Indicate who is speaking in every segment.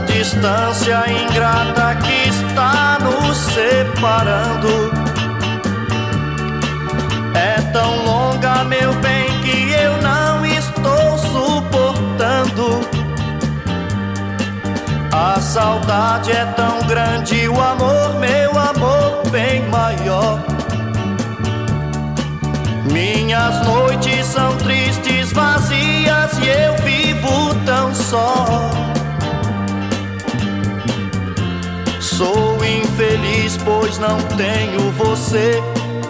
Speaker 1: distância ingrata que está nos separando é tão longa, meu bem, que eu não estou suportando. A saudade é tão grande, o amor, meu amor, bem maior. Minhas noites são tristes, vazias e eu vivo tão só. Sou infeliz, pois não tenho você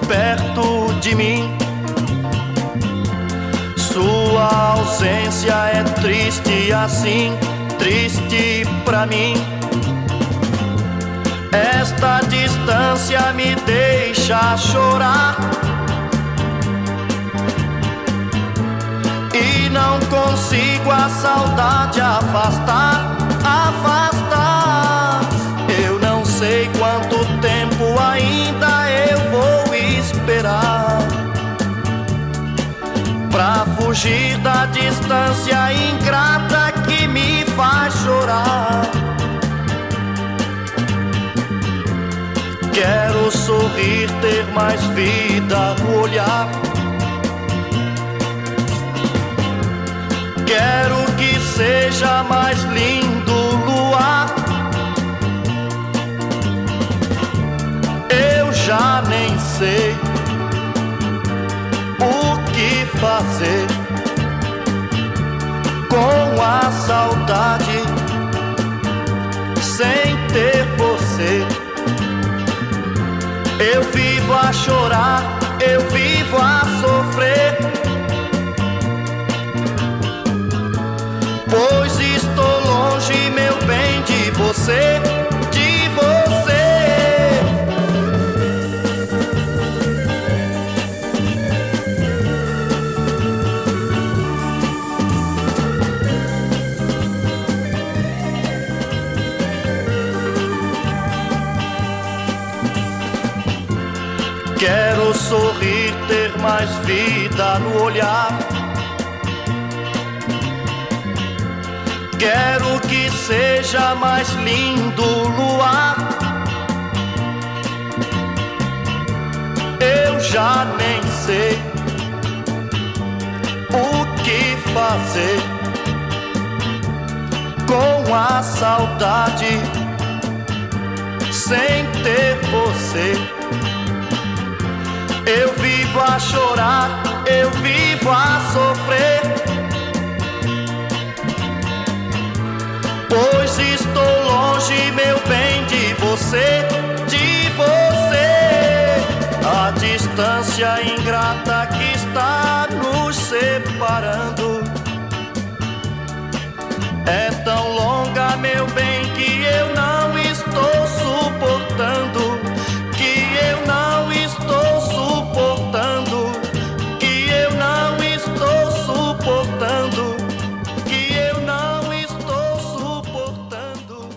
Speaker 1: perto de mim. Sua ausência é triste assim, triste pra mim. Esta distância me deixa chorar e não consigo a saudade afastar, afastar. Eu não sei quanto tempo ainda eu vou esperar pra fugir da distância ingrata que me faz chorar. Quero sorrir, ter mais vida no olhar. Quero que seja mais lindo o luar. Eu já nem sei o que fazer com a saudade sem ter você. Eu vivo a chorar, eu vivo a sofrer, pois estou longe, meu bem, de você, de você. Quero sorrir, ter mais vida no olhar. Quero que seja mais lindo o luar. Eu já nem sei o que fazer com a saudade sem ter você. Eu vivo a chorar, eu vivo a sofrer, pois estou longe, meu bem, de você, de você. A distância ingrata que está nos separando é tão longa, meu bem, que eu não estou suportando, que eu não estou suportando, que eu não estou suportando, que eu não estou suportando,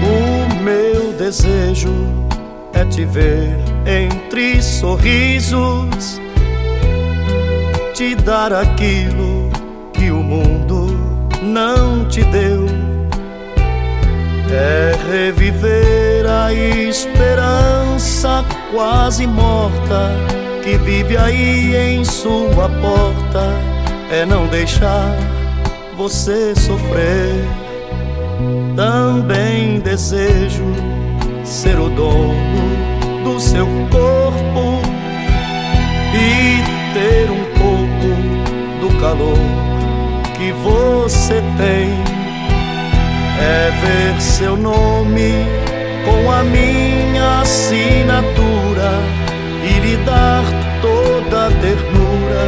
Speaker 2: O meu desejo é te ver entre sorrisos, te dar aquilo que o mundo não te deu. É reviver a esperança quase morta que vive aí em sua porta. É não deixar você sofrer. Também desejo ser o dono do seu corpo e ter um pouco do calor que você tem. É ver seu nome com a minha assinatura e lhe dar toda a ternura,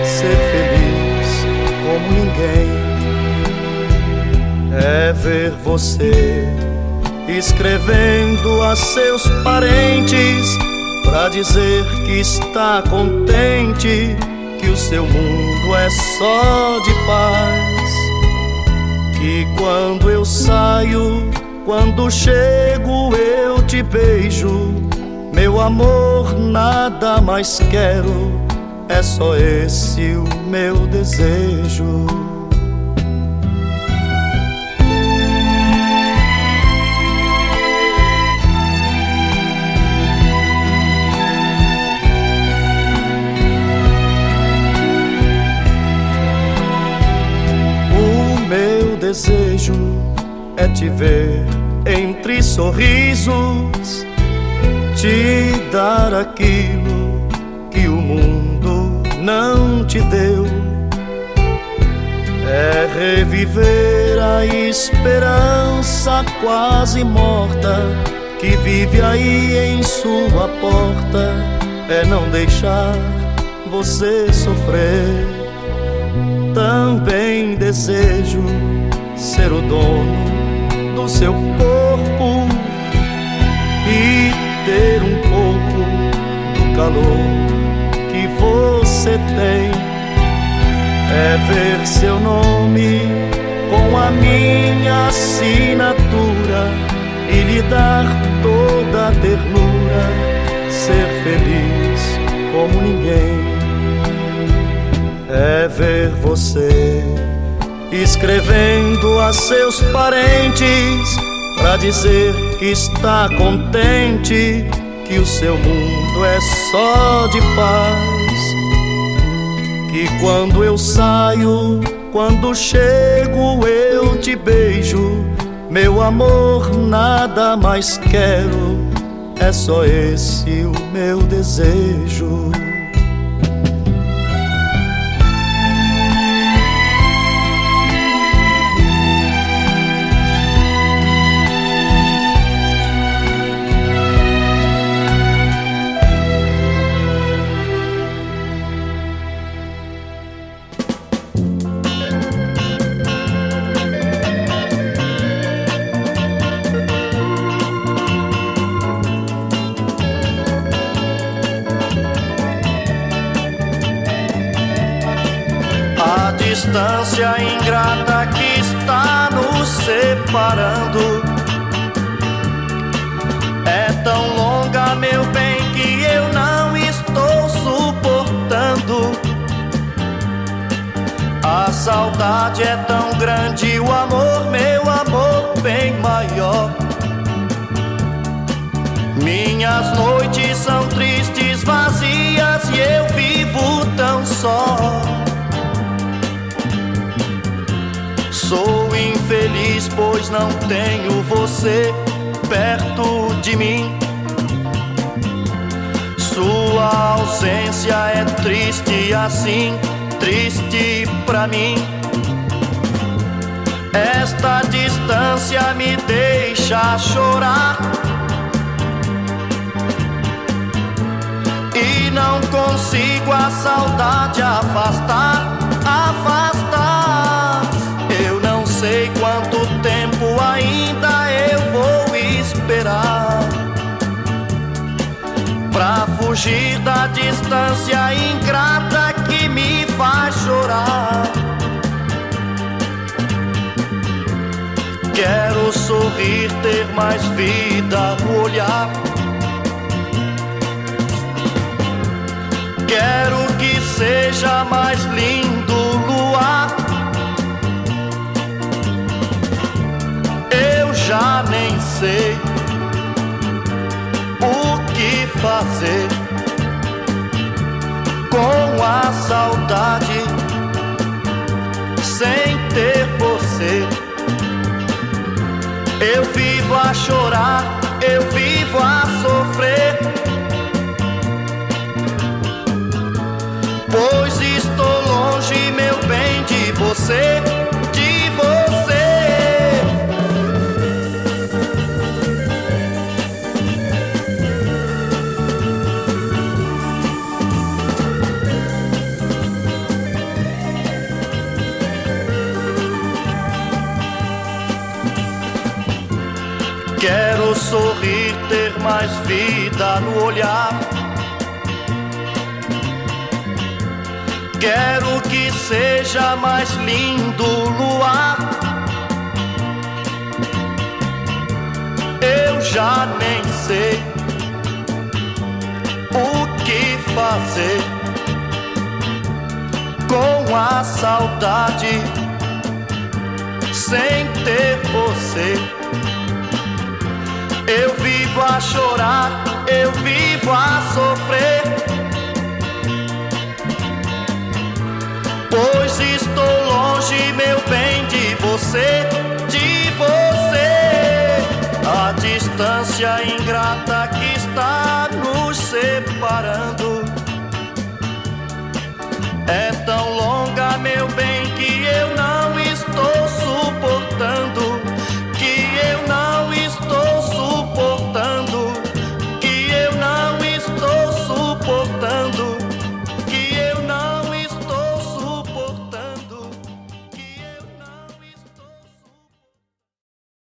Speaker 2: ser feliz como ninguém. É ver você escrevendo a seus parentes pra dizer que está contente, que o seu mundo é só de paz. E quando eu saio, quando chego eu te beijo. Meu amor, nada mais quero, é só esse o meu desejo. O meu desejo é te ver entre sorrisos, te dar aquilo que o mundo não te deu. É reviver a esperança quase morta que vive aí em sua porta. É não deixar você sofrer. Também desejo ser o dono do seu corpo e ter um pouco do calor que você tem. É ver seu nome com a minha assinatura e lhe dar toda a ternura, ser feliz como ninguém. É ver você escrevendo a seus parentes pra dizer que está contente, que o seu mundo é só de paz. Que quando eu saio, quando chego eu te beijo. Meu amor, nada mais quero, é só esse o meu desejo.
Speaker 1: A distância ingrata que está nos separando é tão longa, meu bem, que eu não estou suportando. A saudade é tão grande, o amor, meu amor, bem maior. Minhas noites são tristes, vazias e eu vivo tão só. Sou infeliz, pois não tenho você perto de mim. Sua ausência é triste assim, triste pra mim. Esta distância me deixa chorar e não consigo a saudade afastar, afastar. Eu não sei quanto tempo ainda eu vou esperar pra fugir da distância ingrata que me faz chorar. Quero sorrir, ter mais vida no olhar. Quero que seja mais lindo o luar. Eu já nem sei o que fazer com a saudade sem ter você. Eu vivo a chorar, eu vivo a sofrer, pois estou longe, meu bem, de você, de você. Quero sorrir, ter mais vida no olhar. Quero que seja mais lindo o luar. já nem sei o que fazer com a saudade sem ter você. Eu vivo a chorar, eu vivo a sofrer, pois estou longe, meu bem, de você, de você. A distância ingrata que está nos separando